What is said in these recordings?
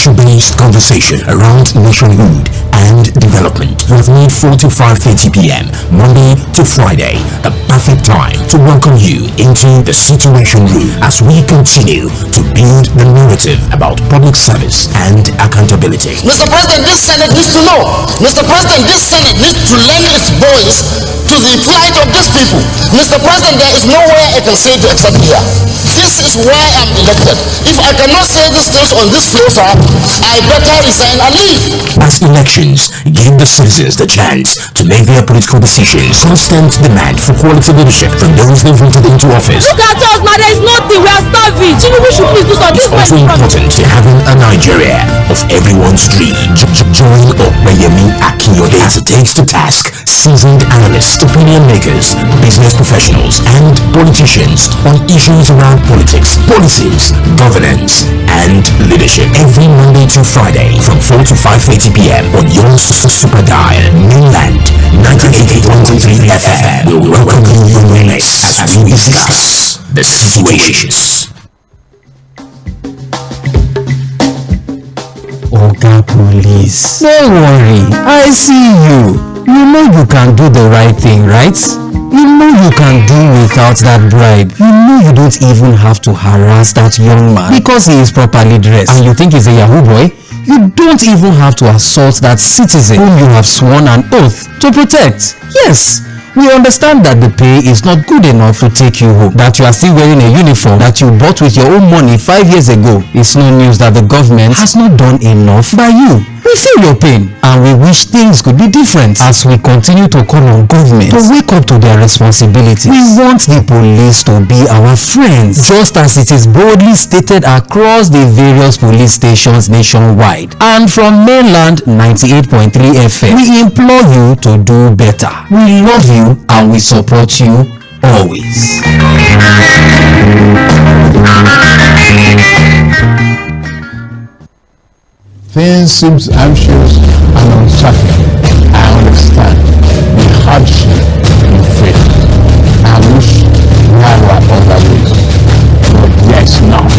issue-based conversation around nationhood and development. We have made 4 to 5:30 p.m. Monday to Friday a perfect time to welcome you into the Situation Room as we continue to build the narrative about public service and accountability. Mr. President, this Senate needs to know. Mr. President, this Senate needs to lend its voice to the plight of these people. Mr. President, there is nowhere I can say to except here. This is why I'm elected. If I cannot say these things on this floor, sir, I better resign and leave. As elections give the citizens the chance to make their political decisions, constant demand for quality leadership from those they voted into office. Look at us now, there is nothing, we are starving. We should please do something. It's also important to having a Nigeria of everyone's dream. Join 𝐴̀ᴏᴜᴜ as it takes to task seasoned analysts, opinion makers, business professionals, and politicians on issues around politics, policies, governance, and leadership. Every Monday to Friday from 4 to 5:30 p.m. on 괘ᴜᴜ mainland 98.3 FM will welcome you next as we discuss the situations. Oga Police, don't worry, I see you. You know you can do the right thing, right? You know you can do without that bribe. You know you don't even have to harass that young man because he is properly dressed. And you think he's a Yahoo boy? You don't even have to assault that citizen whom you have sworn an oath to protect. Yes, we understand that the pay is not good enough to take you home, that you are still wearing a uniform that you bought with your own money 5 years ago. It's no news that the government has not done enough by you. We feel your pain and we wish things could be different as we continue to call on government to wake up to their responsibilities. We want the police to be our friends, just as it is boldly stated across the various police stations nationwide. And from mainland 98.3 FM, we implore you to do better. We love you and we support you always. Things seem anxious and uncertain. I understand the hardship you face. I wish there were other ways, but yes, not.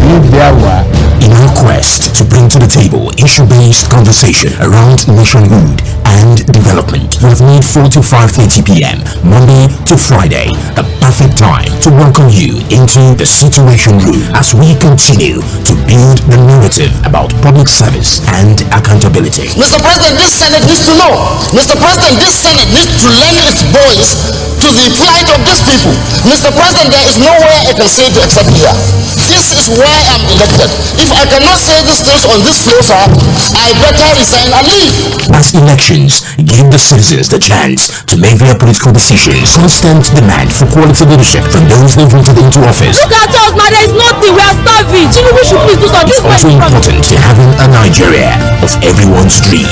If there were, in our quest to bring to the table issue-based conversation around nationhood and development, we have made 4 to 5:30 p.m. Monday to Friday a perfect time to welcome you into the Situation Room as we continue to build the narrative about public service and accountability. Mr. President, this Senate needs to know. Mr. President, this Senate needs to lend its voice to the plight of these people. Mr. President, there is nowhere I can say to except here. This is why I'm elected. If I cannot say these things on this floor, sir, I better resign and leave. As elections give the citizens the chance to make their political decisions, constant demand for quality leadership from those they voted into office. Look at us now, there is nothing, we are starving. We should please do something. It's also important to having a Nigeria of everyone's dream.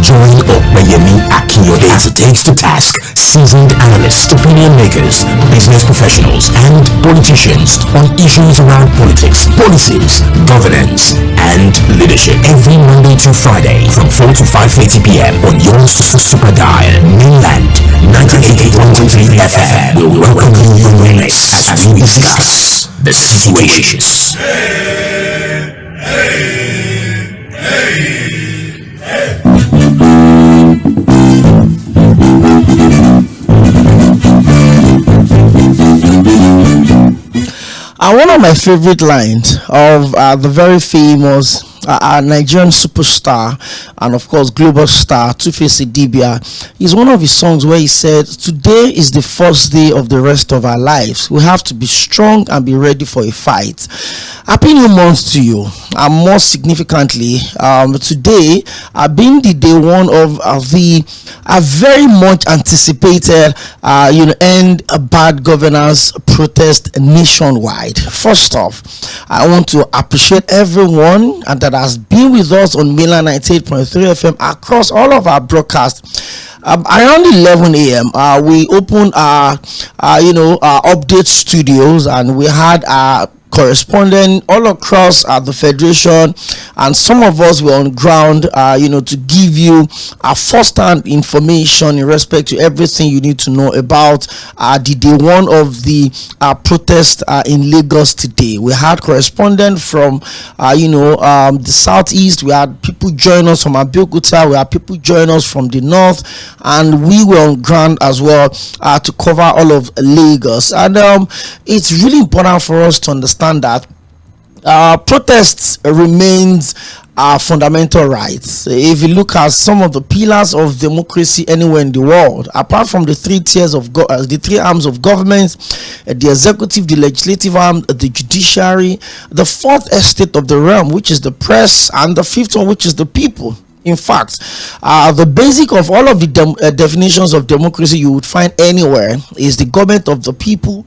Join 𝐴̀ᴜᴜᴜ as it takes to task seasoned analysts, opinion makers, business professionals, and politicians on issues around politics, policies, governance, and leadership. Every Monday to Friday from 4 to 5:30 p.m. on 괘ᴜᴜ mainland 98.3 FM will welcome you next as we discuss the situations. And one of my favorite lines of the very famous Nigerian superstar and of course global star Tᴜɪᴜᴜ is one of his songs where he said, "Today is the first day of the rest of our lives. We have to be strong and be ready for a fight." Happy New Month to you. And more significantly, today being the day one of the very much anticipated end bad governance protest nationwide. First off, I want to appreciate everyone and that has been with us on mainland 98.3 FM across all of our broadcasts. Around 11 a.m. We opened our update studios and we had correspondents all across the federation, and some of us were on ground, to give you first-hand information in respect to everything you need to know about the day one of the protest in Lagos today. We had correspondents from the southeast. We had people join us from 𝐴bēòkútà. We had people join us from the north, and we were on ground as well to cover all of Lagos. And it's really important for us to understand that protests remains fundamental rights. If you look at some of the pillars of democracy anywhere in the world, apart from the three tiers of the three arms of government, the executive, the legislative arm, the judiciary, the fourth estate of the realm, which is the press, and the fifth one, which is the people. In fact, the basic of all of the definitions of democracy you would find anywhere is the government of the people,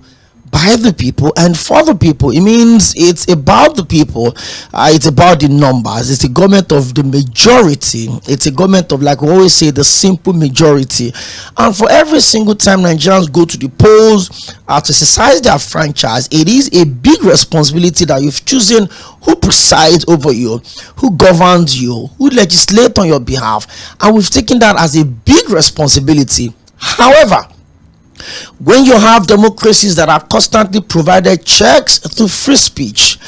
by the people, and for the people. It means it's about the people, it's about the numbers, it's a government of the majority, it's a government of, like we always say, the simple majority. And for every single time Nigerians go to the polls to exercise their franchise, it is a big responsibility that you've chosen who presides over you, who governs you, who legislates on your behalf, and we've taken that as a big responsibility. However, when you have democracies that are constantly provided checks through free speech,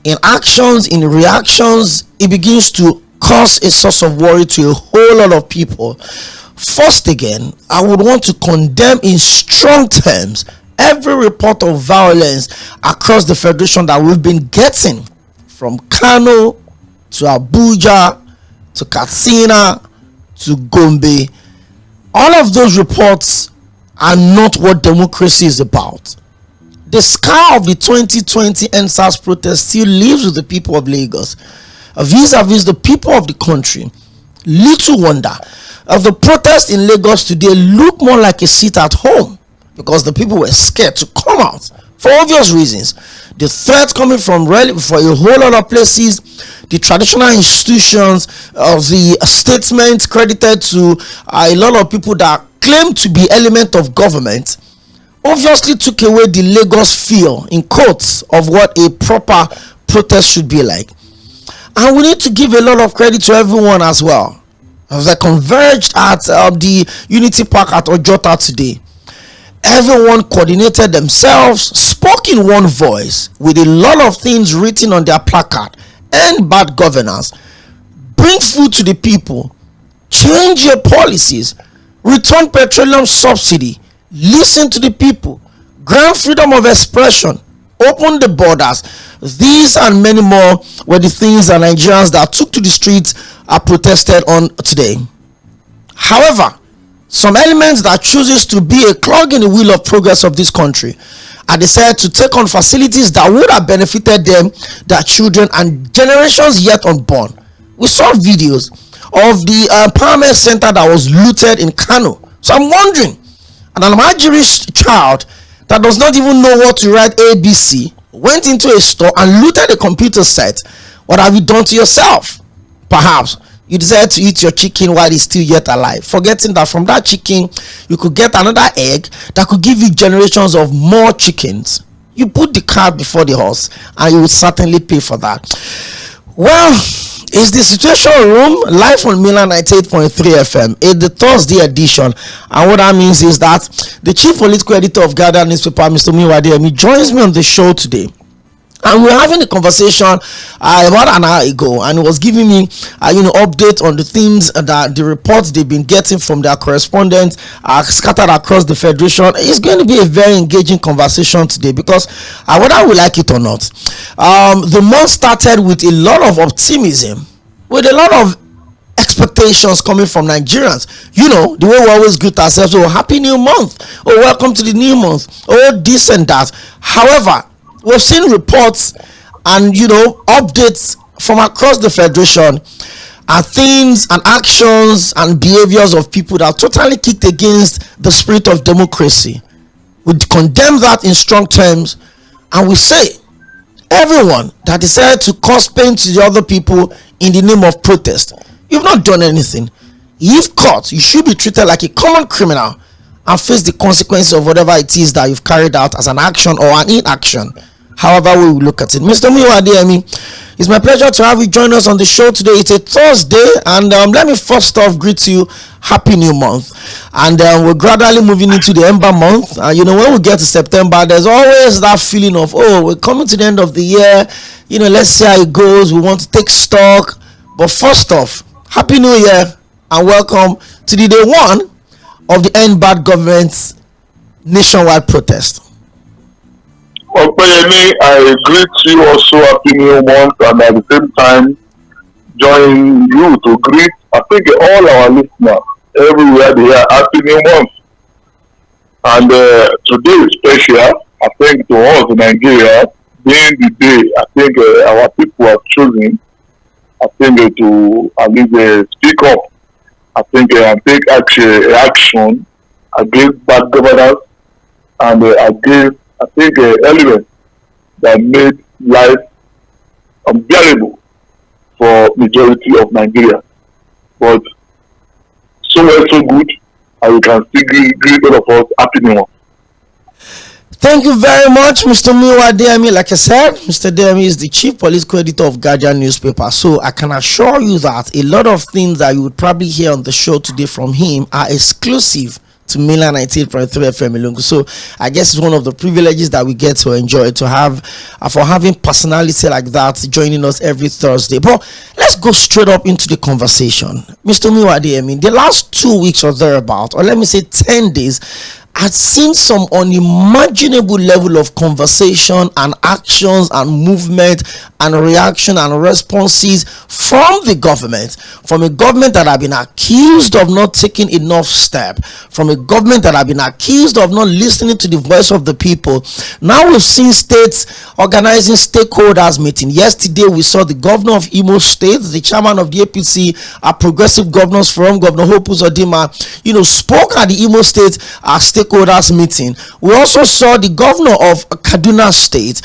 in actions, in reactions, it begins to cause a source of worry to a whole lot of people. First again, I would want to condemn in strong terms every report of violence across the federation that we've been getting, from Kano to Abuja to Katsina to Gombe. All of those reports are not what democracy is about. The scar of the 2020 EndSARS protest still lives with the people of Lagos, vis-a-vis the people of the country. Little wonder the protest in Lagos today looked more like a sit at home, because the people were scared to come out for obvious reasons. The threat coming from for a whole lot of places, the traditional institutions, the statements credited to a lot of people that claim to be element of government, obviously took away the Lagos feel, in quotes, of what a proper protest should be like. And we need to give a lot of credit to everyone as well. As they converged at the Unity Park at Ojota today, everyone coordinated themselves, spoke in one voice, with a lot of things written on their placard: end bad governance, bring food to the people, change your policies, return petroleum subsidy, listen to the people, grant freedom of expression, open the borders. These and many more were the things that Nigerians that took to the streets are protested on today. However, some elements that chooses to be a clog in the wheel of progress of this country are decided to take on facilities that would have benefited them, their children, and generations yet unborn. We saw videos of the empowerment center that was looted in Kano. So I'm wondering, an Almajiri's child that does not even know what to write ABC went into a store and looted a computer set. What have you done to yourself? Perhaps you decided to eat your chicken while it's still yet alive, forgetting that from that chicken you could get another egg that could give you generations of more chickens. You put the cart before the horse, and you will certainly pay for that. Well, it's the Situation Room, live on Milan 98.3 FM. It's the Thursday edition, and what that means is that the chief political editor of Guardian newspaper, Mr. Mᴜɪᴡ, joins me on the show today. And we were having a conversation about an hour ago, and he was giving me update on the things that the reports they've been getting from their correspondents scattered across the federation. It's going to be a very engaging conversation today, because whether we like it or not, the month started with a lot of optimism, with a lot of expectations coming from Nigerians. You know, the way we always greet ourselves: oh, happy new month, oh, welcome to the new month, oh, this and that. However, we've seen reports and updates from across the federation and things and actions and behaviors of people that totally kicked against the spirit of democracy. We condemn that in strong terms, and we say everyone that decided to cause pain to the other people in the name of protest, you've not done anything. If caught, you should be treated like a common criminal and face the consequences of whatever it is that you've carried out as an action or an inaction. however we will look at it. Mr. Mīwā, it's my pleasure to have you join us on the show today. It's a Thursday, and let me first off greet you happy new month. And we're gradually moving into the Ember month. When we get to September, there's always that feeling of, we're coming to the end of the year. Let's see how it goes. We want to take stock. But first off, happy new year and welcome to the day one of the End Bad Government's nationwide protest. Oᴘᴇyᴇᴍ, I greet you also happy new month, and at the same time join you to greet, I think, all our listeners everywhere they are happy new month. And today is special, I think, to us in Nigeria, being the day, I think our people have chosen, I think, to at least speak up, I think, and take action against bad governance and against, I think, elements that made life unbearable for majority of Nigeria. But so well, so good, and we can still greet all of us happy new month. Thank you very much, Mr. Mīwā. Like I said, Mr. Deyemi is the chief political editor of Guardian newspaper. So I can assure you that a lot of things that you would probably hear on the show today from him are exclusive to Mainland 98.3 FM Ilungu. So I guess it's one of the privileges that we get to enjoy, to have for having personality like that joining us every Thursday. But let's go straight up into the conversation. Mr. Mīwā, the last 2 weeks or thereabout, or let me say 10 days, I've seen some unimaginable level of conversation and actions and movement and reaction and responses from the government, from a government that have been accused of not taking enough step, from a government that have been accused of not listening to the voice of the people. Now we've seen states organizing stakeholders meeting. Yesterday we saw the governor of Imo State, the chairman of the APC, Progressive Governors Forum, Governor Hope Uzodinma, spoke at the Imo State stakeholders meeting. We also saw the governor of Kaduna State,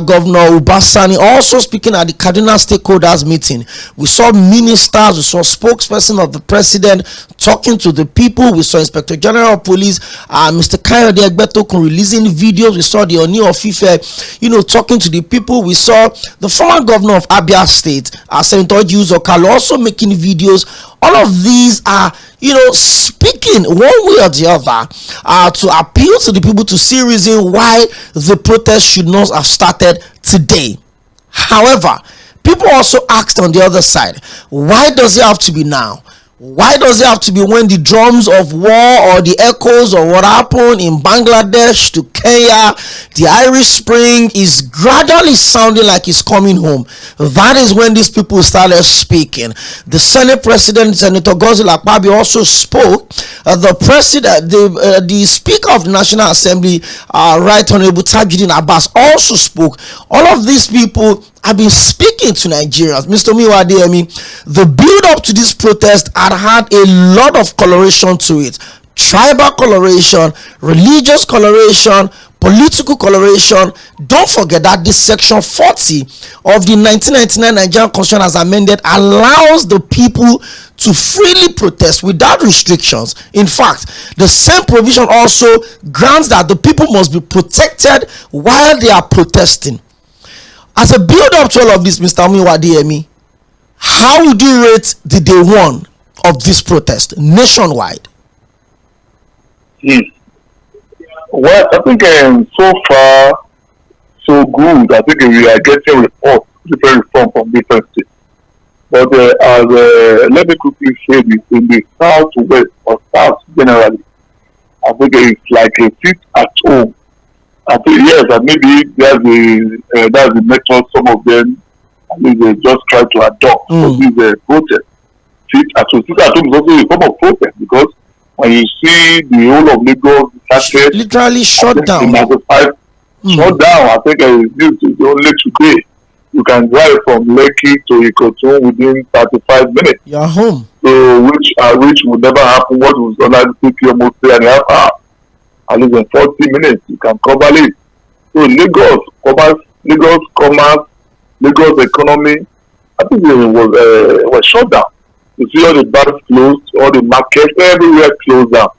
Governor Ubasani, also speaking at the Kaduna stakeholders meeting. We saw ministers, we saw spokesperson of the president talking to the people. We saw Inspector General of Police, Mr. Kayode Egbetokun, releasing videos. We saw the Oni of Ife, talking to the people. We saw the former governor of Abia State, Senator Yuzokalo, also making videos. All of these are, speaking one way or the other to appeal to the people to see reason why the protest should not have started today. However, people also asked on the other side, why does it have to be now? Why does it have to be when the drums of war or the echoes of what happened in Bangladesh to Kenya, the Irish Spring is gradually sounding like it's coming home? That is when these people started speaking. The Senate President, Senator Godswill Akpabio, also spoke. The President, the Speaker of the National Assembly, Right Honorable Tajudeen Abbas, also spoke. All of these people have been speaking to Nigerians. Mr. Mīwā, the build up to this protest had a lot of coloration to it. Tribal coloration, religious coloration, political coloration. Don't forget that this section 40 of the 1999 Nigerian Constitution as amended allows the people to freely protest without restrictions. In fact, the same provision also grants that the people must be protected while they are protesting. As a build up to all of this, Mr. Mīwā, how would you rate the day one of this protest nationwide? Well, I think so far so good. I think we are getting reports, different reforms from different states. But let me quickly say this: in the southwest or south generally, I think it's like a sit at home. I think yes, and maybe that's the method some of them at least they just try to adopt for this protest. Sit at home is also a form of protest, because when you see the whole of Lagos started literally shut down. Shut down. I think this is only today. You can drive from Lekki to Ikotun within 35 minutes. You're home. So which would never happen. What was allowed to take you almost 3.5 hours. At least in 40 minutes, you can cover it. So Lagos commerce, Lagos economy, I think it was shut down. You see all the banks closed, all the markets, everywhere closed down.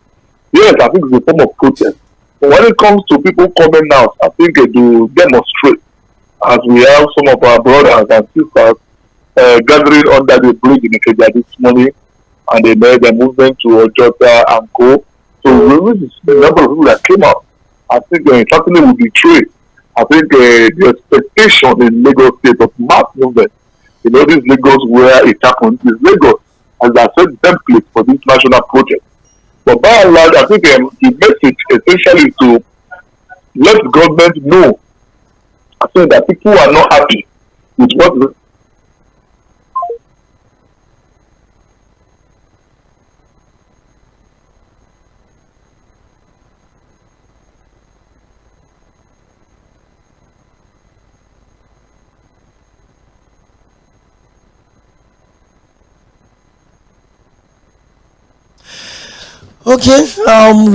Yes, I think it's a form of protest. But when it comes to people coming out, I think to demonstrate, as we have some of our brothers and sisters gathering under the bridge in Ikeja this morning, and they made a movement to Ojota and Co. So this is the number of people that came out. I think certainly will be true. I think the expectation in Lagos State of mass movement, this Lagos where it happened, is Lagos as I said template for this national project. But by and large, I think the message essentially is to let the government know, I think that people are not happy with what. Okay,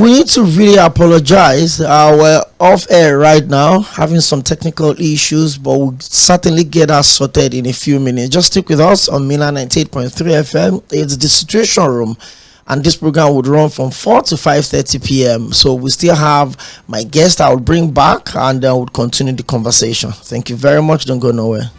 we need to really apologize. We're off air right now, having some technical issues, but we'll certainly get us sorted in a few minutes. Just stick with us on Milan 98.3 FM. It's the Situation Room, and this program would run from 4 to 5:30 p.m. So we still have my guest I will bring back, and we'll continue the conversation. Thank you very much. Don't go nowhere.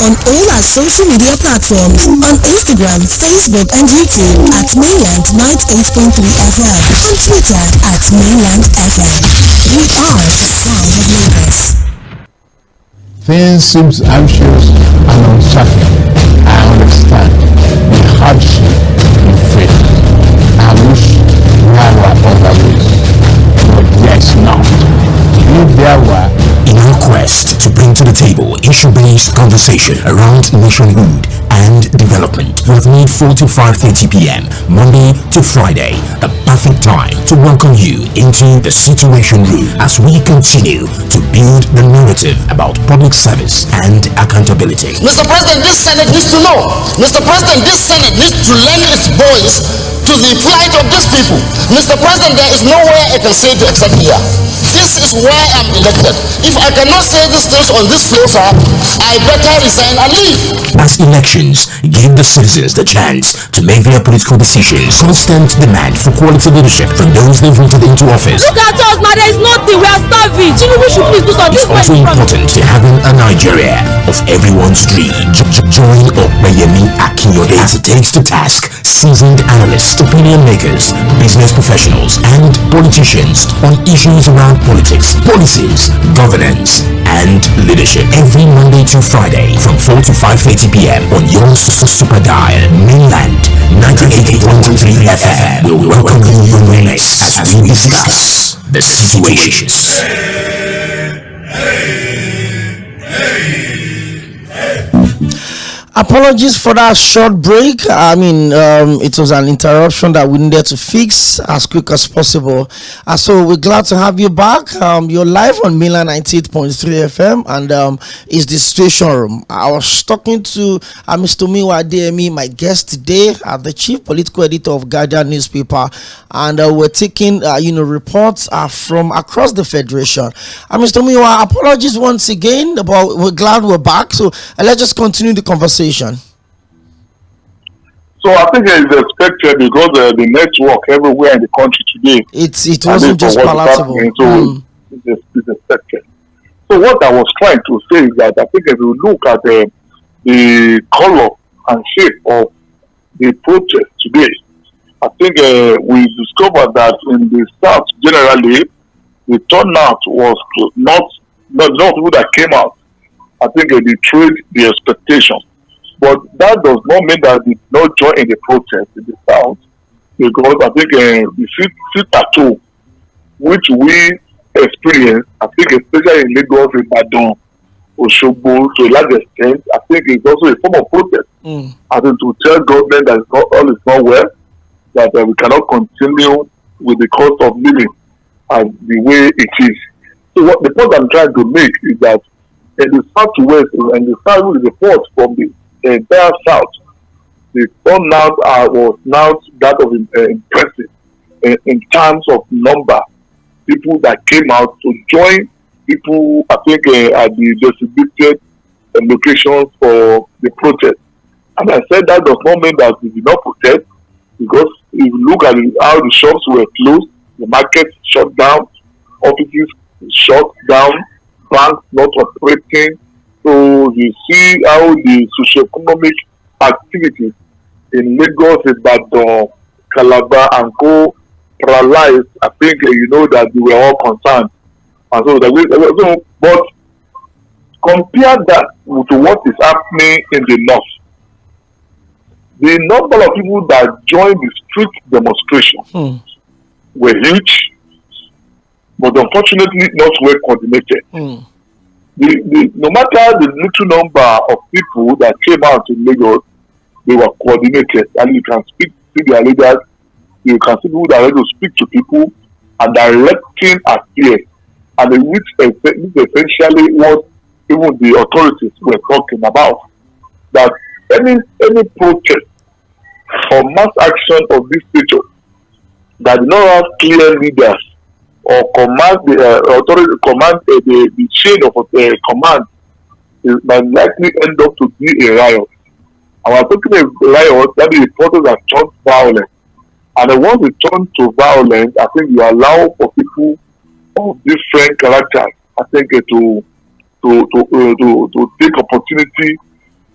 On all our social media platforms, on Instagram, Facebook, and YouTube at Mainland 98.3 FM, on Twitter at Mainland FM. We are the sound of Lagos. Things seem anxious and uncertain. I understand the hardship you face. I wish there were other ways, but there's not. If there were, in our quest to bring to the table issue-based conversation around nationhood and development, with me 4 to 5:30 p.m. Monday to Friday, the perfect time to welcome you into the Situation Room as we continue to build the narrative about public service and accountability. Mr. President, this Senate needs to know. Mr. President, this Senate needs to lend its voice to the plight of these people. Mr. President, there is nowhere I can say to except here. This is why I'm elected. If I cannot say these things on this floor, sir, I better resign and leave. As elections give the citizens the chance to make their political decisions, constant demand for quality leadership from those they voted into office. Look at us, man. There is nothing. We are starving. Tinubu should please do something. It's also important to having a Nigeria of everyone's dream. Join 𝐴괤ᴜ as it takes to task seasoned analysts, opinion makers, business professionals, and politicians on issues around politics, policies, governance, and leadership. Every Monday to Friday from 4 to 5:30 p.m. on your super dial, Mainland 98.3 FM will welcome you next as we discuss the situations. Apologies for that short break. It was an interruption that we needed to fix as quick as possible. So we're glad to have you back. You're live on Milan 98.3 FM, and it's the Situation Room. I was talking to Mr. Tᴏɪᴜnᴛᴇʀ, my guest today, the chief political editor of Guardian newspaper, and we're taking reports from across the federation. Mr. Tᴏɪᴜnᴜnᴇʀ, apologies once again, but we're glad we're back. So let's just continue the conversation. So I think it is expected because the network everywhere in the country today. It wasn't just palatable. So it's expected. So what I was trying to say is that I think if you look at the color and shape of the protest today, I think we discovered that in the South generally, the turnout was not people that came out. I think they betrayed the expectation. But that does not mean that they did not join in the protest in the South, because I think the sit at home, which we experience, I think especially in Lagos, Ibadan, Oshogbo, to a large extent, I think it's also a form of protest. I think to tell government that all is not well, that we cannot continue with the cost of living as the way it is. So what the point I'm trying to make is that in the Southwest and the South is the fourth from the entire South, the turnout was now that of impressive in terms of number. People that came out to join people, I think, at the designated locations for the protest. And I said that does not mean that we did not protest, because if you look at how the shops were closed, the market shut down, offices shut down, banks not operating. So you see how the socio-economic activities in Lagos, Ibadan, Calabar, and Co paralyzed. I think you know that we were all concerned. And so, but compare that to what is happening in the North. The number of people that joined the street demonstration were huge, but unfortunately not well coordinated. No matter the little number of people that came out in Lagos, they were coordinated, and you can see their leaders, you can see people that are ready to speak to people and directing affairs, and which is essentially what even the authorities were talking about. That any protest or mass action of this nature that do not have clear leaders or command the authority the chain of command, it might likely end up to be a riot. And we're talking about riot that the reporters have turned violent, and then once it turns to violence, I think you allow for people of different characters, I think, to take opportunity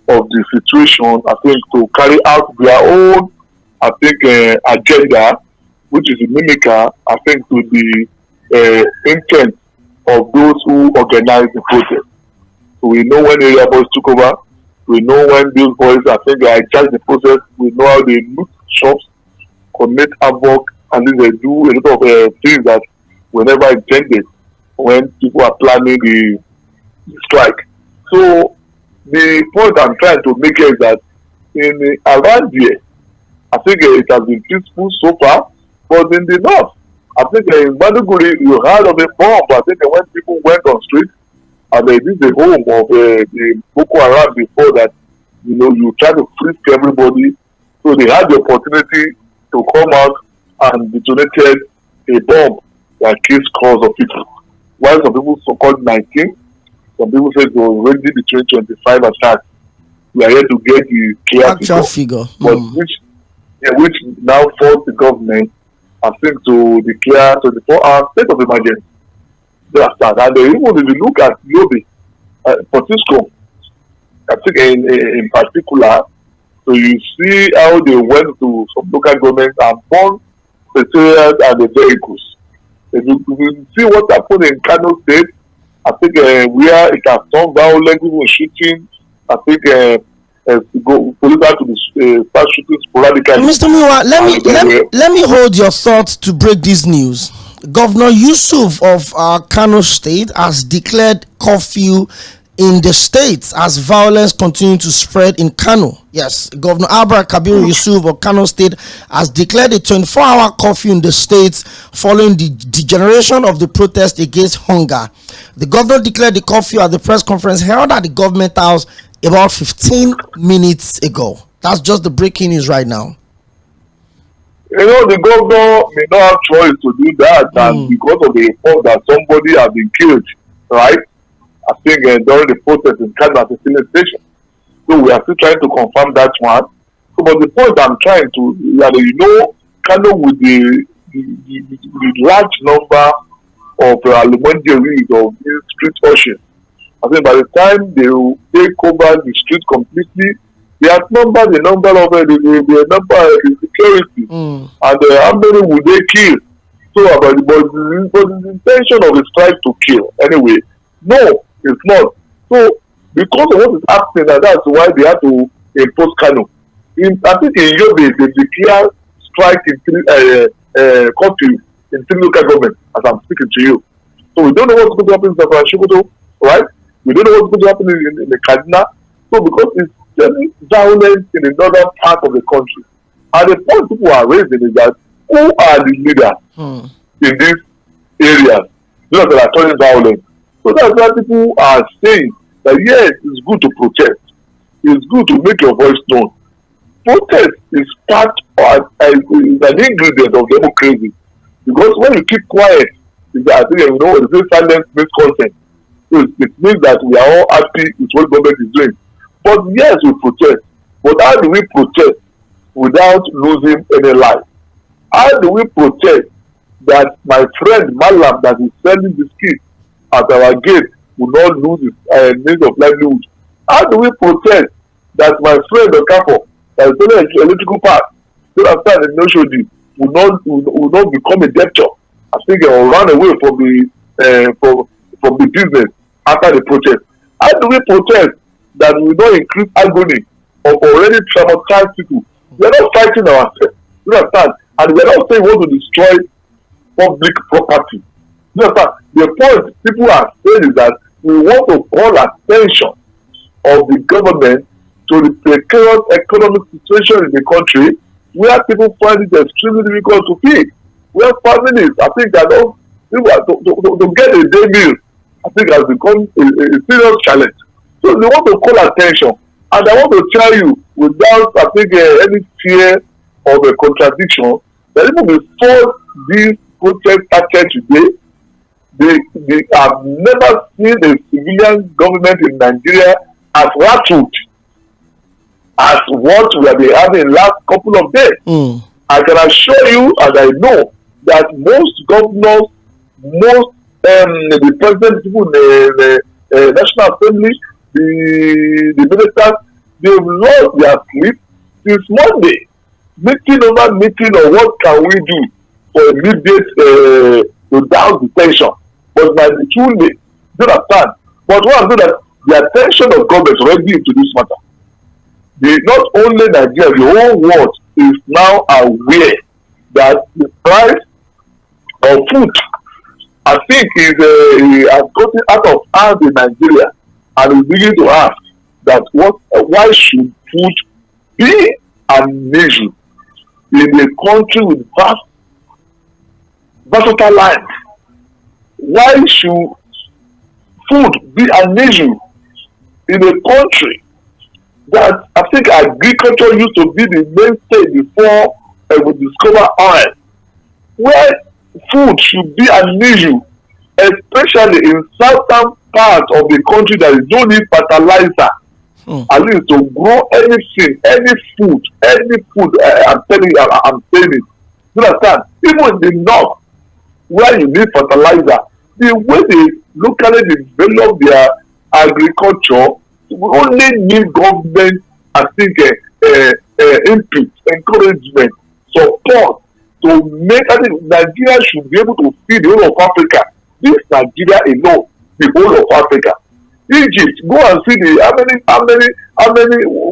of the situation, I think, to carry out their own, I think, agenda, which is mimical, I think, to the intent of those who organize the protest. So we know when area boys took over, we know when these boys, I think, they hijacked the process, we know how they loot shops, commit havoc, and then they do a lot of things that were never intended when people are planning the strike. So the point I'm trying to make is that in around here, I think it has been peaceful so far, but in the north, I think in Maiduguri, you heard of a bomb. I think when people went on street, and this is the home of the Boko Haram before that, you try to frisk everybody. So they had the opportunity to come out and detonated a bomb that kills scores of people. While some people so-called 19, some people say it was already between 25 attacks. We are here to get the clear figure. But which now forced the government, I think, to declare 24-hour state of emergency. And even if you look at Yobe, Francisco, I think in particular, so you see how they went to some local governments and burned secretariats and the vehicles. If you see what happened in Kano State, I think where it has turned violent, even shooting, I think police have to start shooting sporadically. Mr. Miwa, let me hold your thoughts to break this news. Governor Yusuf of Kano State has declared curfew in the state as violence continues to spread in Kano. Yes, Governor Abba Kabir Yusuf of Kano State has declared a 24-hour curfew in the state following the degeneration of the protest against hunger. The governor declared the curfew at the press conference held at the government house about 15 minutes ago. That's just the breaking news right now. The governor may not have choice to do that, and because of the report that somebody has been killed, right? I think during the protest in Kano at the filling station. So we are still trying to confirm that one. So, but the point I'm trying to, Kano with the large number of ⴰ of street urchins, I think by the time they will take over the street completely, They outnumber the number of the number of security, and how many would they kill? So about the intention of the strike to kill anyway. No, it's not. So because of what is happening, and that's why they have to impose Kano. I think in Yobe they declare strike in curfew in 3 local governments as I'm speaking to you. So we don't know what's going to happen in Sɪᴛᴜᴛᴇʀ, right? We don't know what's going to happen in the Kaduna. So because it's very violent in the northern part of the country. And the point people are raising is that who are the leaders in these areas? Those that are turning violent. So that's why people are saying that yes, it's good to protest. It's good to make your voice known. Protest is part of is an ingredient of democracy. Because when you keep quiet, I think it's silence means consent. So it means that we are all happy with what government is doing. But yes, we protest. But how do we protest without losing any life? How do we protest that my friend Malam that is selling biscuits at our gate will not lose his means of livelihood? How do we protest that my friend Okafor that is selling electrical parts, so after the Oshodi will not become a debtor? I think or run away from the business after the protest. How do we protest that we will not increase agony of already traumatized people? We are not fighting ourselves. You understand? And we are not saying we want to destroy public property. You understand? The point people are saying is that we want to call attention of the government to the precarious economic situation in the country where people find it extremely difficult to feed. Where families, I think that to get a day meal, I think has become a serious challenge. So they want to call attention. And I want to tell you, without I think any fear of a contradiction, that even before these protests started today, they have never seen a civilian government in Nigeria as rattled as what we have been having last couple of days. I can assure you, and I know, that most governors, most the president, people in the National Assembly, the ministers, they've lost their sleep since Monday, meeting over meeting on what can we do for immediate to down the tension. But by the too late, you understand. But what I'm saying that the attention of government is already into this matter. Not only Nigeria, the whole world is now aware that the price of food, I think, has gotten out of hand in Nigeria, and we begin to ask that why should food be an issue in a country with versatile land? Why should food be an issue in a country that I think agriculture used to be the mainstay before we discover oil? Where food should be an issue, especially in certain parts of the country that you don't need fertilizer, at least to grow anything, any food. I'm saying it. You understand? Even in the north, where you need fertilizer, the way they locally develop their agriculture, we only need government, I think, input, encouragement, support to make. I think Nigeria should be able to feed the whole of Africa. This Nigeria alone, the whole of Africa. Egypt, go and see how many.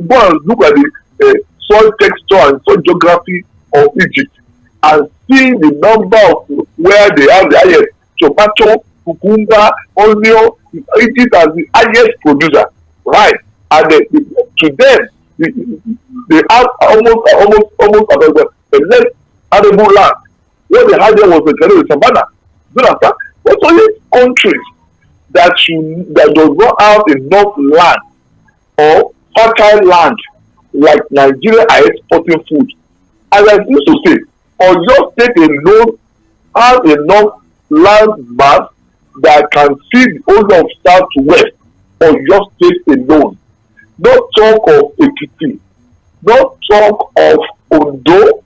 Go and look at the soil texture and soil geography of Egypt, and see the number of where they have the highest tomato, cucumber, onion. Egypt as the highest producer, right? And to them, they have almost a less arable land. What they had there was the savannah. You understand? But only countries that does not have enough land or fertile land like Nigeria are exporting food. As I used to say, or just take a loan, have enough land mass that can feed all of south to west, or just take a loan. Not talk of Ekiti, not talk of Ondo.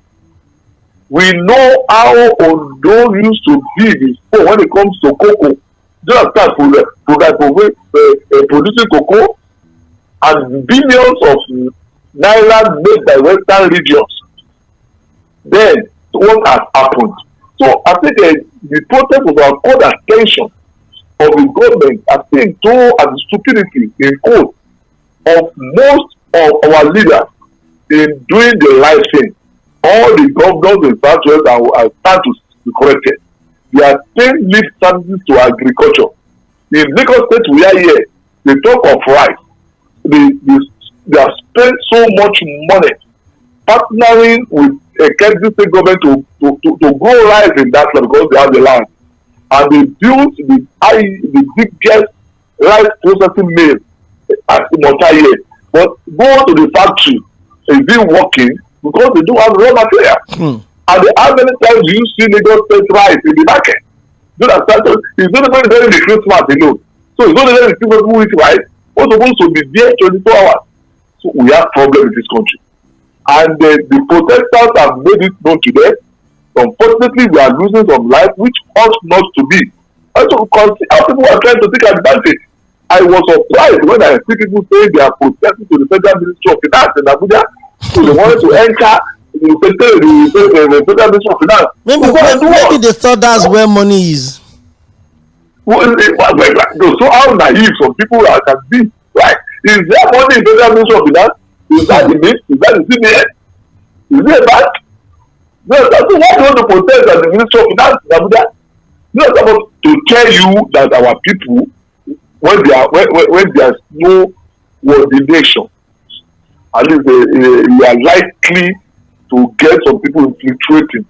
We know how Ondo used to be before when it comes to cocoa. Just start producing cocoa, and billions of naira made by Western regions. Then what has happened? So I think the protest was our called attention of the government, I think, to the stupidity in quote of most of our leaders in doing the right thing. All the governors in Southwest are start to be corrected. They are paying lip services to agriculture. In Lagos State, we are here. They talk of rice. They have spent so much money partnering with a Kebbi State government to grow rice in that land because they have the land. And they built the biggest rice processing mill at Mota. But go to the factory, it's been working because they do have raw material. And how many times do you see Lagos State rice in the market? You understand? It's not even during the Christmas alone. So it's not even the people who eat rice. We're supposed to be there 24 hours. So we have problems in this country. And the protesters have made it known to them. Unfortunately, we are losing some life, which ought not to be. And so how people are trying to take advantage. I was surprised when I see people saying they are protesting to the Federal Ministry of Finance in Abuja. So they wanted to enter the Federal Ministry of Finance. Maybe they thought that's where money is. So how naive some people can be. Right? Is there money in Federal Ministry of Finance? Is that the mint? Is that the CBN? Is there a bank? No, that's what we want to protest at the Ministry of Finance in Abuja. No, it's about to tell you that our people, when there's no coordination, at least we are likely to get some people infiltrating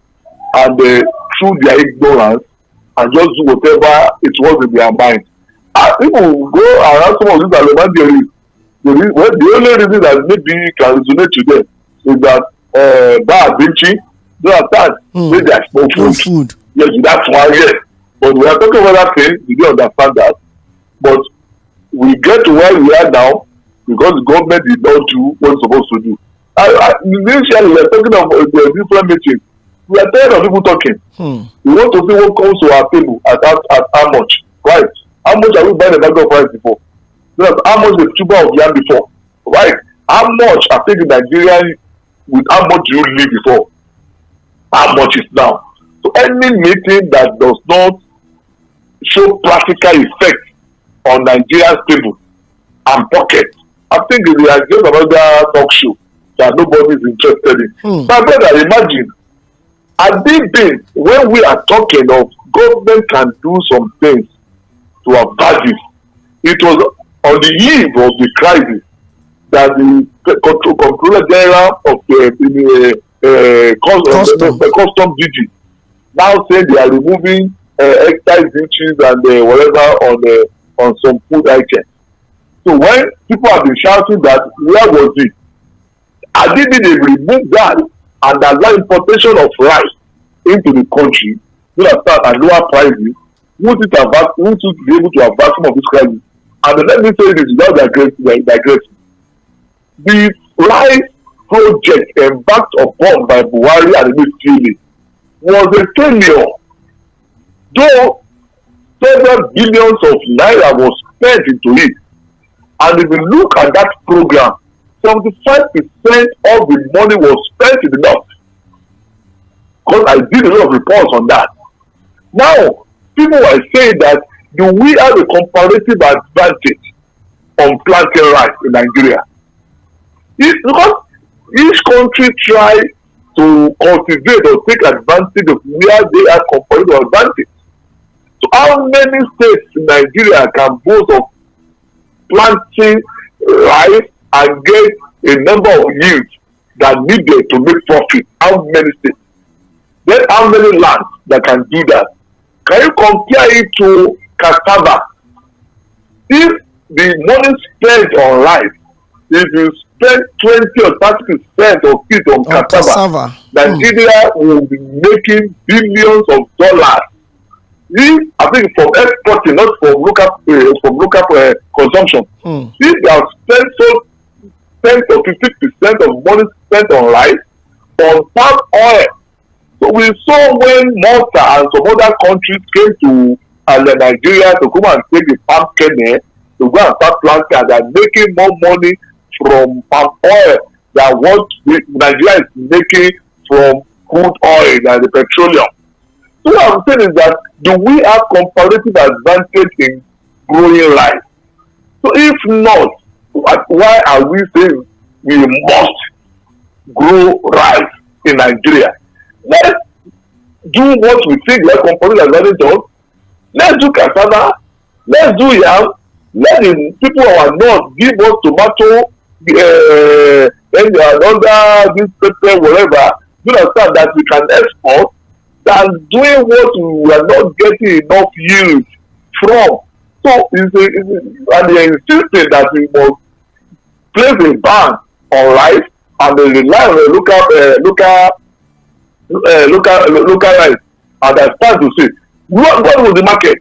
and through their ignorance and just do whatever it was in their mind. And people go around some of these Aleman theories. The only reason that maybe can resonate to them is that bad bitching, they understand, maybe there's no food. Yes, that's why, yes. But we are talking about that thing, we don't understand that. But we get to where we are now because the government did not do what it's supposed to do. Initially, we are talking of different meetings. We are tired of people talking. We want to see what comes to our table at how much, right? How much are we buying a bag of rice before? How much the tuber of yam before, right? How much I think in Nigeria, with how much do you live before? How much is now? So any meeting that does not show practical effect on Nigeria's table and pocket, I think they are just another talk show that nobody is interested in. My brother, imagine, at this day, when we are talking of government can do some things to our values, it was on the eve of the crisis that the Controller General of the Custom DG now say they are removing excise duties and whatever on some food items. So when people have been shouting that, where was it? I didn't they remove that and allow importation of rice into the country so that start at lower prices, won't it be able to avert some of this crisis? And let me say this without digressing. The rice project embarked upon by Buhari and Iirsᴛ was a failure. Though several billions of naira was spent into it. And if you look at that program, 75% of the money was spent in the north. Because I did a lot of reports on that. Now, people are saying that do we have a comparative advantage on planting rice in Nigeria? Because each country tries to cultivate or take advantage of where they have comparative advantage. So how many states in Nigeria can boast of planting rice and get a number of yields that needed to make profit? How many states? Then how many lands that can do that? Can you compare it to cassava? If the money spent on rice, if you spend 20 or 30% of it on cassava, Nigeria will be making billions of dollars. If I think from exporting, not from local consumption. If they have spent 10 or 50% of money spent on rice, on palm oil. So we saw when Malta and some other countries came to Nigeria to come and take the palm kernel to go and start planting, and they are making more money from palm oil than what Nigeria is making from crude oil and the petroleum. So what I'm saying is that, do we have comparative advantage in growing rice? So if not, why are we saying we must grow rice in Nigeria? Let's do what we think we have comparative advantage on. Let's do cassava, let's do yam, let the people of our north give us tomato, and other this pepper, whatever. You understand that we can export than doing what we are not getting enough yield from. So and they are insisting that we must place a ban on rice and they rely on local rice. And I start to say, what was the market?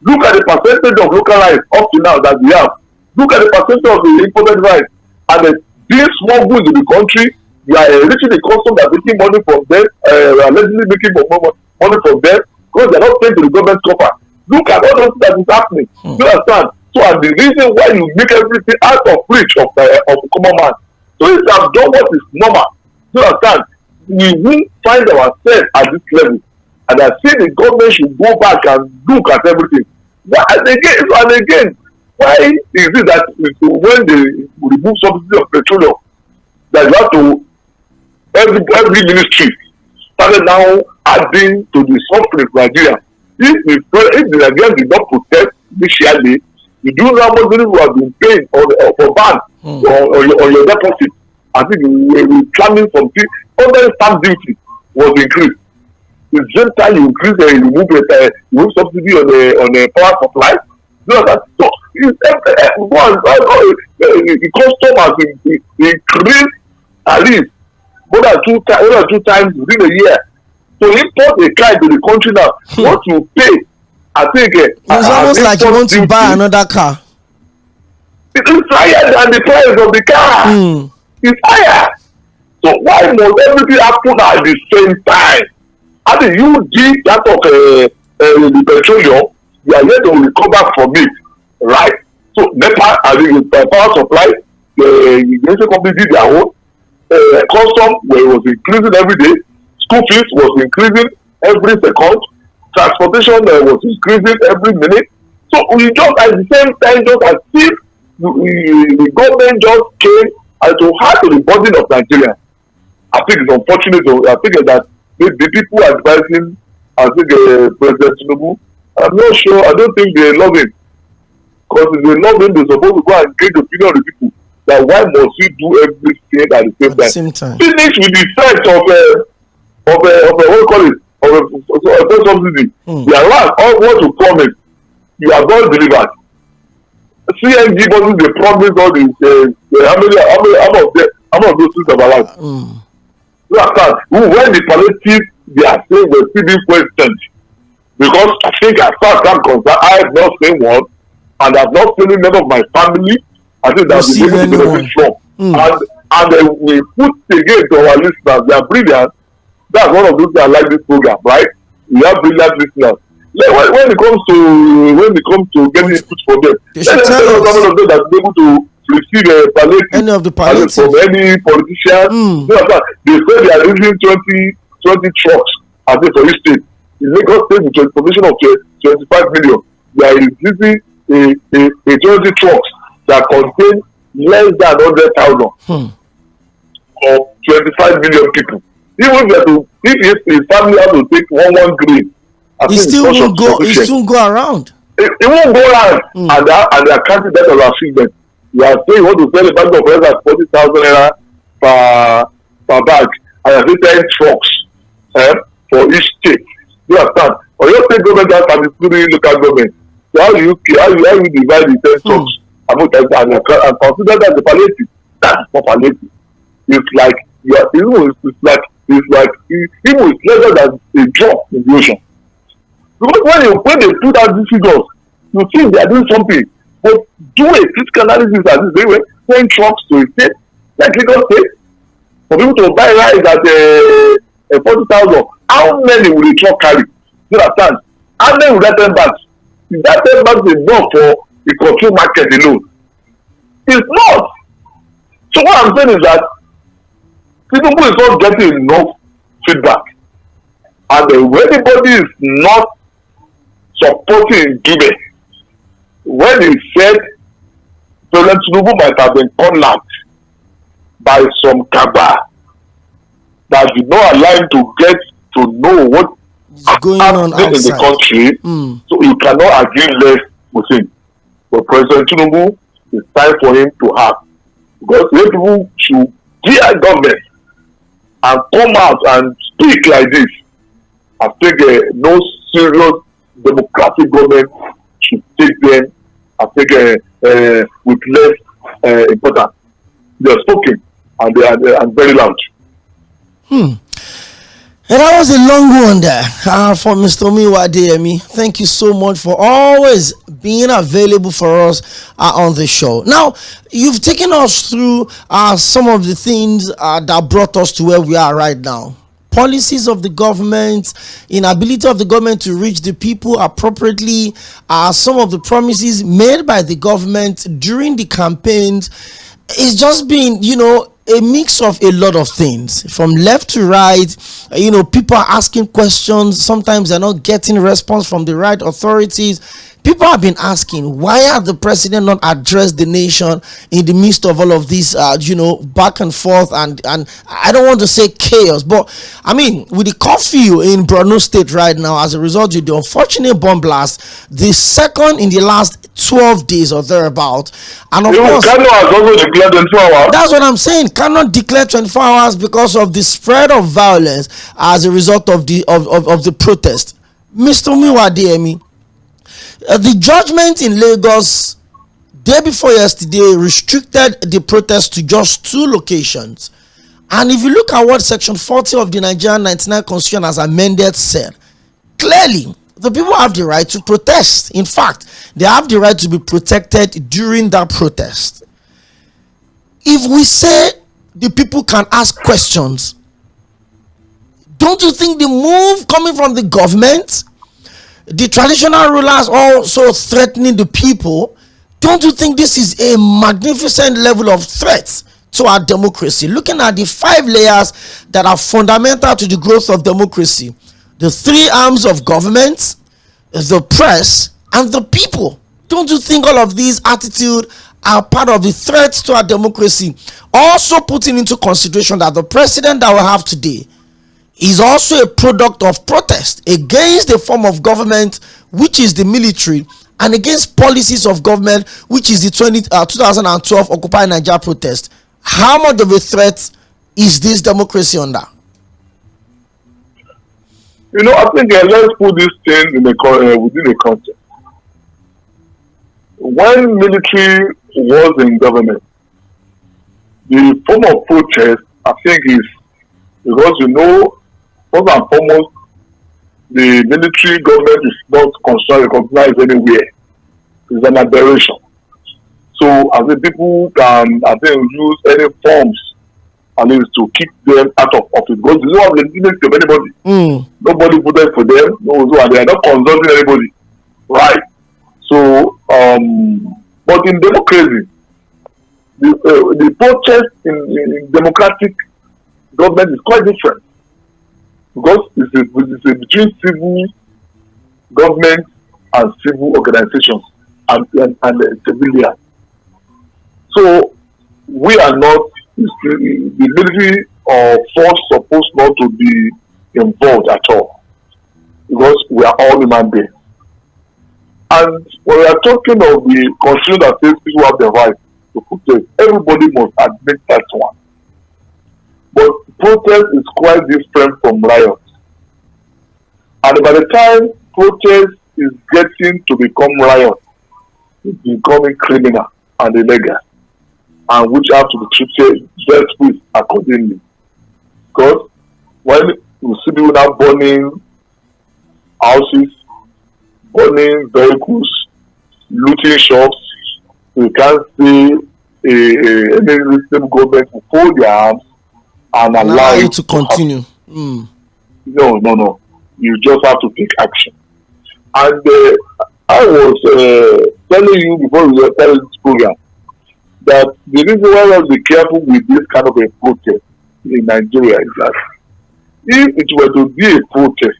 Look at the percentage of local rice up to now that we have. Look at the percentage of the imported rice. And these small goods in the country, we are enriching the customers that are making money from them, allegedly making money from them, because they are not paying to the government coffer. Look at all those that is happening. You understand? So, and the reason why you make everything out of reach of common man. So, if you have done what is normal, you understand? We will find ourselves at this level. And I see the government should go back and look at everything. And again, why is it that when they remove subsidy of petroleum, that you have to every ministry started now adding to the suffering of Nigeria? If the Nigerians did not protest initially, you do know how much money we have been paying for ban on your deposit. I think we planning something. Other stamp duty was increased. At the same time, you increase remove subsidy on the power supply. You know that? So the customers increase at least more than two times within a year. To import a car to the country now, what you pay, I think it's almost like you want to buy another car. It is higher than the price of the car. It's higher. So why must everything happen at the same time? How do you dig that of the petroleum? You are yet to recover from it, right? So NEPA, I think the power supply, the utility company did their own. Custom was increasing every day. School fees was increasing every second. Transportation was increasing every minute. So we just at the same time, just as if the government just came to add to the burden of Nigeria. I think it's unfortunate. I think that the people advising, I think President Tinubu, I'm not sure. I don't think they love him. Because if they love him, they're supposed to go and get the opinion of the people. That why must we do everything at the same time? Finish with the fact of what we call it, of a subsidy. They are right. All what you promise, you have not delivered. CNG buses, they promise all these. How many of those things have arrived? You understand? When the palliative, they are saying we're still being questioned. Because I think as far as I'm concerned, I have not seen one, and I've not seen any member of my family. I think that's the able to benefit from. And we put again to our listeners, they are brilliant. That's one of those that like this program, right? We have brilliant listeners. When it comes to getting input from them, let them tell us some of them that be able to receive a palliative any of the palliative from any politician. They say they are using 20 trucks, I think, for each state. In Lagos State, with transportation of 25 million, they are using a 20 trucks that contain less than 100,000 or 25 million people. Even if a family has to take one grain, it still won't go around. It won't go around, and they are counting that as achievement. You are saying you want to sell a bag of rice at 40,000 naira per bag, and you are 10 trucks for each state. You understand? Or your state government has 33 local government. So how you divide the 10 trucks and consider that the palliative? That's not palliative. It's like it's lesser than a drop in the ocean. Because when they put out these figures, you think they are doing something. But do a critical analysis as this way, 10 trucks to a state, like Lagos State, for people to buy rice at 40,000, how many will the truck carry? You understand? How many will that 10 bags? Is that 10 bags enough for the control market alone? It's not. So what I'm saying is that Tinubu is not getting enough feedback. And when anybody is not supporting Gibe, when he said President Tinubu might have been cornered by some cabal that did not allow him to get to know what is going on outside in the country, so you cannot agree less with him. But President Tinubu, it's time for him to act. Because when people should hear government and come out and speak like this, I think no serious democratic government should take them, I think, with less importance. They are spoken and they are very loud. And that was a long one there for Mr. Omiwa Adeyemi. Thank you so much for always being available for us on the show. Now, you've taken us through some of the things that brought us to where we are right now. Policies of the government, inability of the government to reach the people appropriately, some of the promises made by the government during the campaigns. It's just been, a mix of a lot of things from left to right. People are asking questions. Sometimes they're not getting response from the right authorities. People have been asking, why are the president not addressed the nation in the midst of all of this, back and forth, and I don't want to say chaos, but I mean, with the curfew in Borno State right now, as a result of the unfortunate bomb blast, the second in the last 12 days or thereabout, and of course, Kano has also declared 24 hours. That's what I'm saying. Cannot declare 24 hours because of the spread of violence as a result of the protest. Mr. Omiwa Adeyemi, the judgment in Lagos day before yesterday restricted the protest to just 2 locations. And if you look at what Section 40 of the Nigerian 99 Constitution as amended said, clearly the people have the right to protest. In fact, they have the right to be protected during that protest. If we say the people can ask questions, don't you think the move coming from the government, the traditional rulers also threatening the people, don't you think this is a magnificent level of threat to our democracy? Looking at the 5 layers that are fundamental to the growth of democracy, the 3 arms of government, the press, and the people. Don't you think all of these attitudes are part of the threats to our democracy? Also putting into consideration that the president that we have today is also a product of protest against a form of government which is the military, and against policies of government which is the 2012 Occupy Nigeria protest. How much of a threat is this democracy under? I think let's put this thing in within a context. When military was in government, the form of protest, I think, is because first and foremost, the military government is not recognized anywhere. It's an aberration. So I think people can, use any forms at least to keep them out of office, because they don't have legitimacy of anybody. Nobody voted for them. They are not consulting anybody. Right. So, but in democracy, the protest in democratic government is quite different. Because it's between civil government and civil organizations and civilians. So we are not, the military or force supposed not to be involved at all, because we are all human beings. And when we are talking of the constitution that says people have the right to protest, everybody must admit that one. But protest is quite different from riot. And by the time protest is getting to become riot, it's becoming criminal and illegal, and which have to be treated dealt with accordingly. Because when you see people now burning houses, burning vehicles, looting shops, you can't see any reasonable government to fold their arms and allow you to continue. No. You just have to take action. And I was telling you before we started this program that the reason why we have to be careful with this kind of a protest in Nigeria is that if it were to be a protest,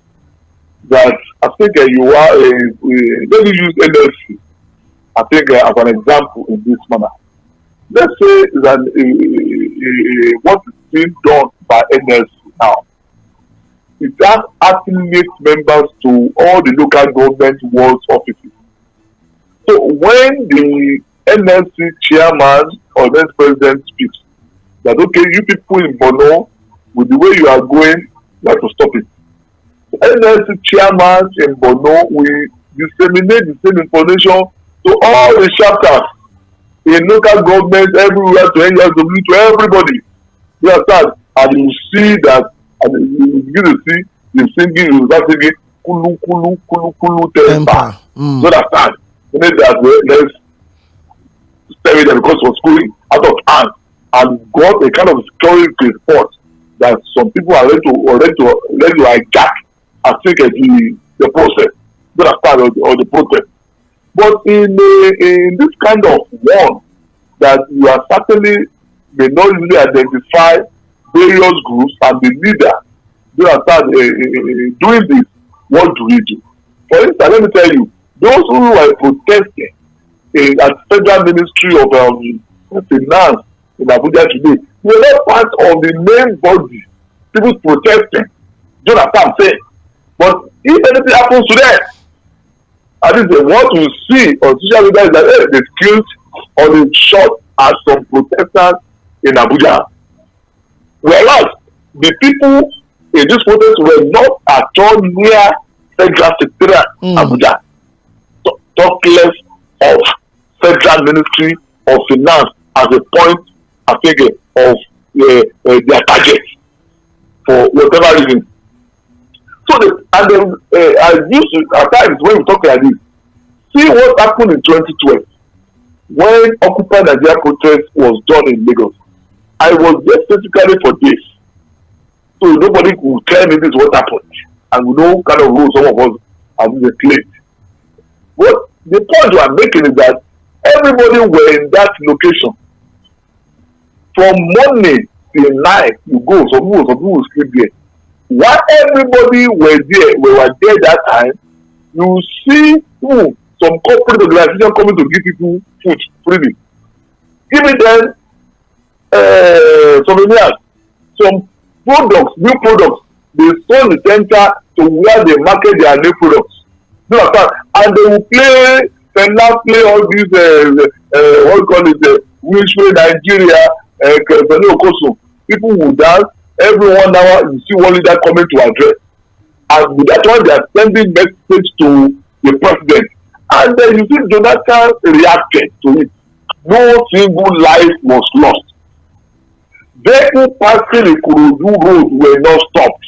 that I think you are let me use NLC, I think as an example in this manner. Let's say that what is being done by NLC now, it has affiliate members to all the local government wards offices. So when the NLC chairman or next president speaks, that okay, you people in Borno, with the way you are going, you have to stop it. The NLC chairman in Borno will disseminate the same information to all the chapters in local government everywhere, to NSW, to everybody. You understand? And you see that, and you begin to see the singing, you start singing kulu kulu kulu kulu temper. So that's that. You know that let's stay there because it was going out of hand, and got a kind of security report that some people are ready to hijack and take the process. So that's part of the protest. But in this kind of one, that you are certainly may not really identify various groups and the leader, they are start doing this. What do we do? For instance, let me tell you, those who are protesting at Federal Ministry of Finance in Abuja today, they are not part of the main body. People protesting. Do you understand what I'm saying? But if anything happens to them, at least they want to see on social media that they killed or they shot at some protesters in Abuja. Whereas the people in this protest were not at all near Federal Secretariat Abuja. Talk less of Federal Ministry of Finance as a point, I think, of their target for whatever reason. So, I used to, at times when we talk like this, see what happened in 2012 when Occupy Nigeria protest was done in Lagos. I was there specifically for this, so nobody could tell me this what happened, and we know kind of role some of us have been played. But the point we are making is that everybody were in that location from morning till night. You go, some people will sleep there. While everybody were there that time, you see some corporate organization coming to give people food freely, giving them souvenirs, some products, new products. They sold the center to where they market their new products. You understand? And they will play all these what we call it, which way Nigeria, 괊ᴜ people will dance. Every 1 hour you see one leader coming to address, and with that one they are sending message to the president, and then you see Jonathan reacted to it. No single life was lost. Vehicles passing the Ikorodu road were not stopped.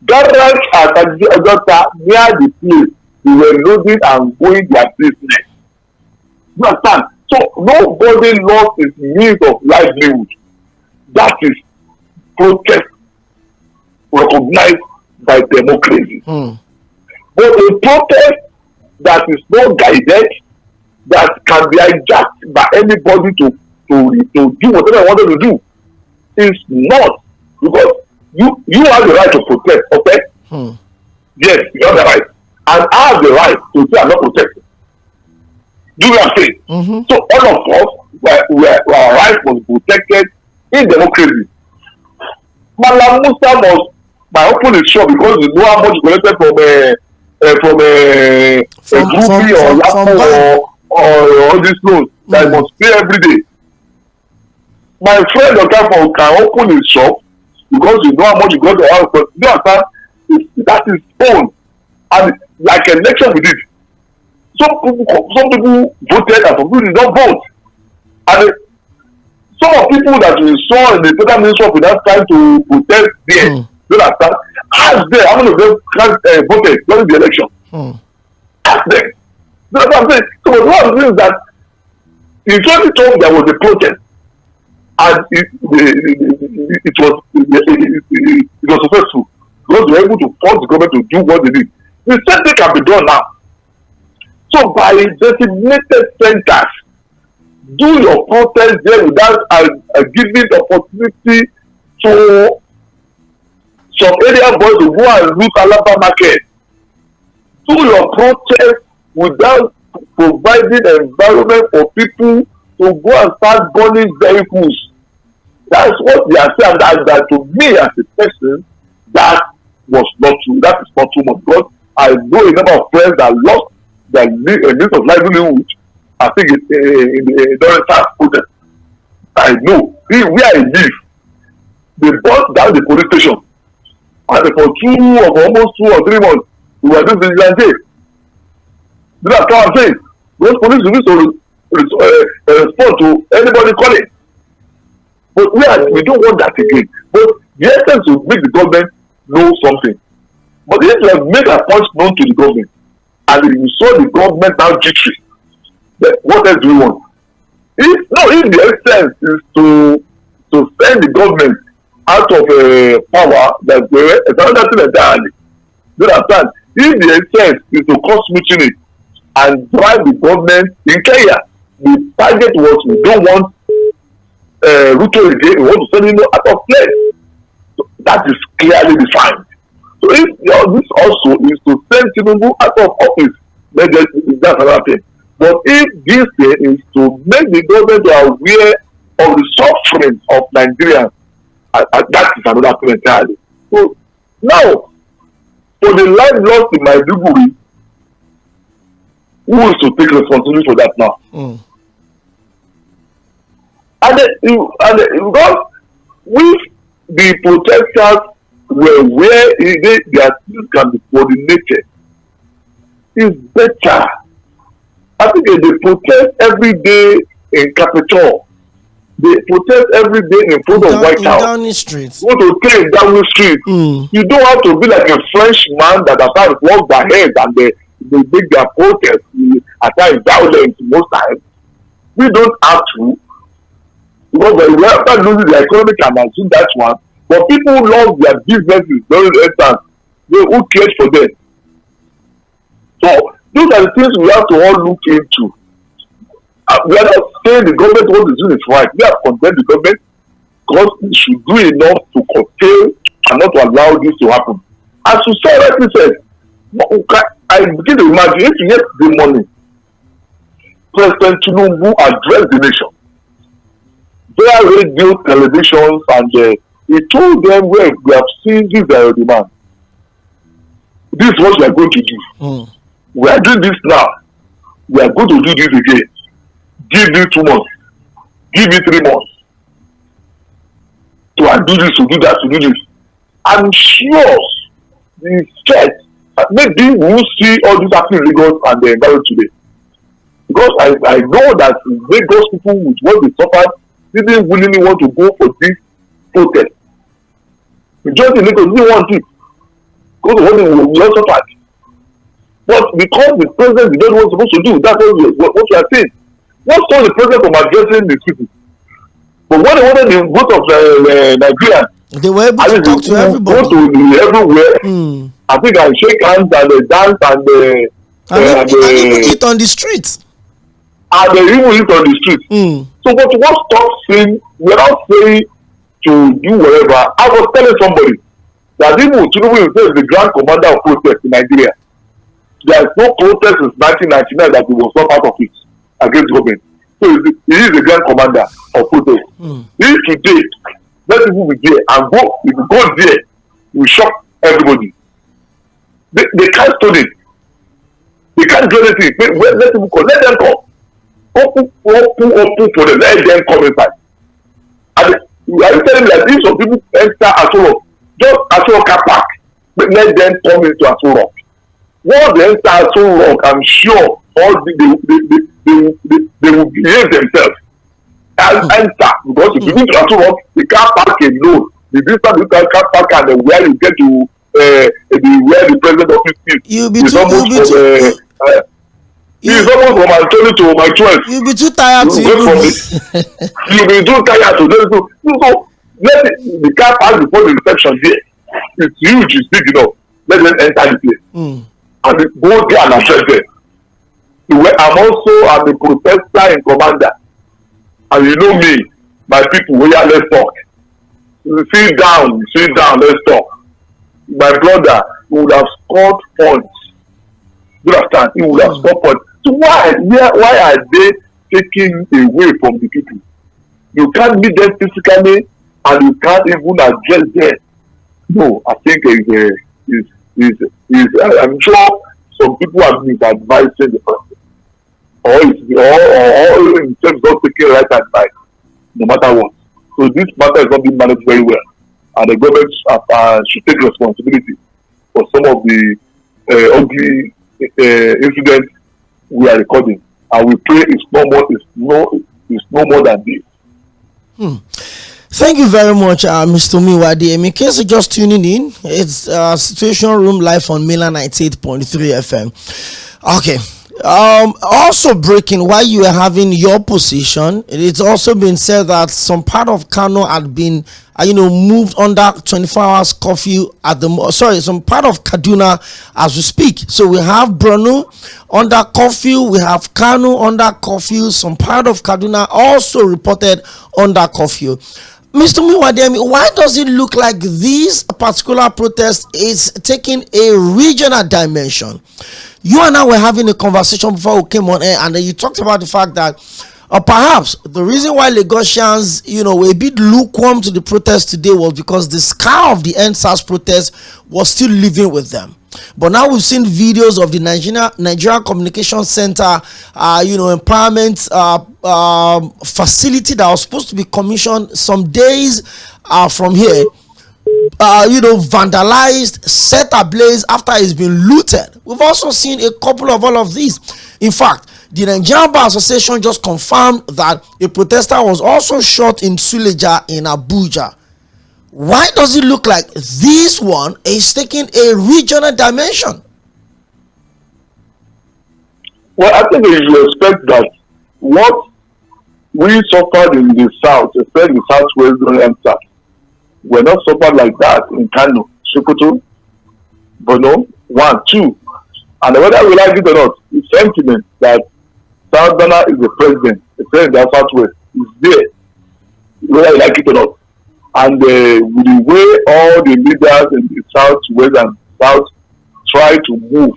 Garage at Adyota near the place, they were loading and going their business. You understand? So nobody lost his means of livelihood. That is protest recognized by democracy. But a protest that is not guided, that can be hijacked by anybody to do whatever they wanted to do, is not, because you have the right to protest, okay? Yes, you have the right, and I have the right to say I'm not protecting. Do you know what I'm saying? So all of us, our rights was protected in democracy. Malam Musa must open his shop because you know how much he collected from a groupie or laptop or all these loans that he must pay every day. My friend Okafor can open his shop because you know how much he got the house, but you understand, that is own, and like election we did. Some people voted and some people did not vote, and some of people that we saw in the federal ministry of finance trying to protest there, you understand, ask them how many of them voted during the election. Ask them. You know what I'm saying? So one of the things that in 2012 there was a protest, and it was successful because they were able to force the government to do what they did. The same thing can be done now. So by designated centers, do your protest there without giving the opportunity So some area boys will go and loot Alaba market. Do your protest without providing an environment for people to go and start burning vehicles. That's what they are saying. That to me as a person, that was not true. That is not too much. Because I know a number of friends that lost their means of livelihood. I think in the during protest. I know where I live. They burnt down the police station, and for almost 2 or 3 months, we were doing vigilante. That's what I'm saying. Those police will need to respond to anybody calling. But we don't want that again. But the essence will make the government know something. But if you have made a point known to the government, and you saw the government now jittery, then what else do we want? If the essence is to send the government out of power, that's another thing entirely. Do you understand? If the essence is to cause mutiny and drive the government in Kenya, the target was we don't want 괜ᴜ we want to send him out of place. So that is clearly defined. So if this also is to send Tinubu out of office, then that's another thing. But if this thing is to make the government aware of the suffering of Nigerians, that is another thing entirely. So now, for the life lost in Maiduguri, who is to take responsibility for that now? Because if the protesters were where their things can be coordinated, it's better. I think they protest every day in Capitol. They protest every day in front of White House. Downing Street. Go to stay in Downing Street. You don't have to be like a French man that at times walk their head and they make their protest at times violent most times. We don't have to. Because we have to losing the economic and assume that one. But people love their businesses during the instance. Who cares for them? So those are the things we have to all look into. We are not saying the government what is doing is right. We have condemned the government because it should do enough to curtail and not to allow this to happen. As you rightly said, I begin to imagine if yesterday morning President Tinubu addressed the nation via radio, televisions, and he told them, well, we have seen this demand. This is what we are going to do. We are doing this now. We are going to do this again. Give me 2 months. Give me 3 months. To do this, to do that, to do this. I'm sure the threat, maybe we will see all this happening in Lagos and the environment today. Because I know that Lagos people with what they suffered didn't willingly want to go for this protest. Just in Lagos didn't want it. Because of what we all suffered. But because the president did not know what supposed to do, that's what we are saying. What stopped the president from addressing these people? But when they wanted the vote of Nigeria, they were able to talk to everybody. Go to everywhere. I think I shake hands and dance and even eat on the street. And they even eat on the street. So but what stops saying, we're not saying to do whatever. I was telling somebody that even Tinubu himself is the grand commander of protest in Nigeria. There is no protest since 1999 that he was not part of it against government. So he is the grand commander of protest. If today, let people be there and go, if you go there, you shock everybody. They can't stone it. They can't do anything. Let people come. Let them come. Open for them. Let them come inside. And are you telling me that if some people enter Aᴅᴏ, just Aᴅᴏ car park, but let them come into Aᴅᴏ. Once they enter Aᴅᴏ, I'm sure all they will behave themselves and enter. Because if you go to Aᴅᴏ, the car park alone, the distance between the car park and where you get to where the president office is, is almost from Anthony to my 12. You'll be too tired to you'll be too tired to do. So let the car park before the reception there. It's huge, it's big enough. Let them enter the place. And go there and address them. I'm a protester in commander. And you know me, my people, let's talk. sit down, let's talk. My brother, he would have scored points. You understand? He would have scored points. So why are they taking away from the people? You can't meet them physically and you can't even address them. No, I think I'm sure some people are misadvising the person. Or in terms of taking right advice, no matter what. So this matter is not being managed very well. And the government should take responsibility for some of the ugly incidents we are recording. And we pray it's no more than this. Thank you very much, Mr. Miwadi. In case you're just tuning in, it's Situation Room live on Mila 98.3 FM. Okay. Also breaking while you were having your position, it's also been said that some part of Kano had been moved under 24 hours curfew at some part of Kaduna as we speak. So we have Borno under curfew, we have Kano under curfew, some part of Kaduna also reported under curfew. Mr. Miwademi, why does it look like this particular protest is taking a regional dimension? You and I were having a conversation before we came on air, and then you talked about the fact that perhaps the reason why Lagosians, were a bit lukewarm to the protest today was because the scar of the EndSARS protest was still living with them. But now we've seen videos of the Nigerian Communication Center, empowerment facility that was supposed to be commissioned some days from here, vandalized, set ablaze after it's been looted. We've also seen a couple of all of these. In fact, the Nigerian Bar Association just confirmed that a protester was also shot in Suleja in Abuja. Why does it look like this one is taking a regional dimension? Well, I think we should expect that what we suffered in the south, especially the southwest during EndSARS, were not suffered like that in Kano, Sokoto, Borno, 1, 2. And whether we like it or not, the sentiment that South Ghana is the president in the southwest is there, whether you like it or not. And with the way all the leaders in the southwest and south try to move,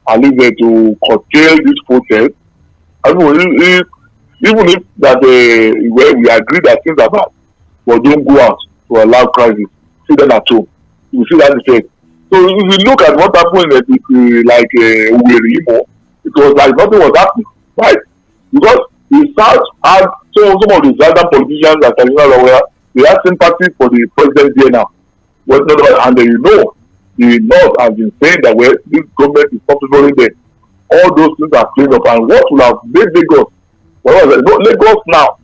at least to curtail this protest, even if that where we agree that things are bad, but don't go out to allow crisis, sit them at home. You see that effect. So if you look at what happened in like Imo, it was like nothing was happening, right? Because the South had some of the southern politicians that are aware, they have sympathy for the president there now. And the North has been saying that this government is not favoring them. All those things are cleaned up. And what will have made Lagos? Lagos now,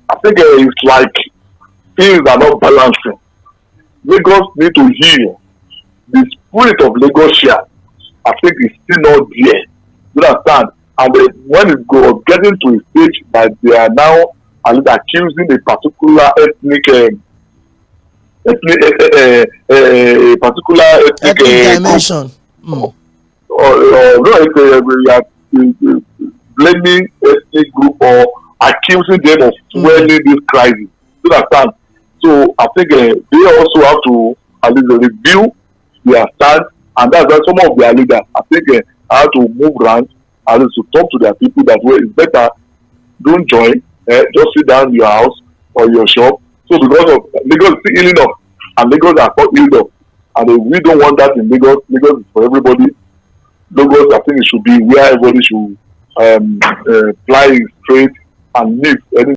I think it's like things are not balancing. Lagos need to heal. The spirit of Lagos, I think, is still not there. You understand? And when it goes getting to a stage that they are now accusing a particular ethnic dimension. Blaming ethnic group or accusing them of fueling this crisis. You understand? So I think they also have to at least review their stand, and that's why some of their leaders, I think, have to move around and to talk to their people that way it's better. Don't join. Just sit down in your house or your shop. So because of Lagos is healing up, and Lagos are not healed up, and we don't want that in Lagos. Lagos is for everybody. Lagos, I think, it should be where everybody should fly straight and live.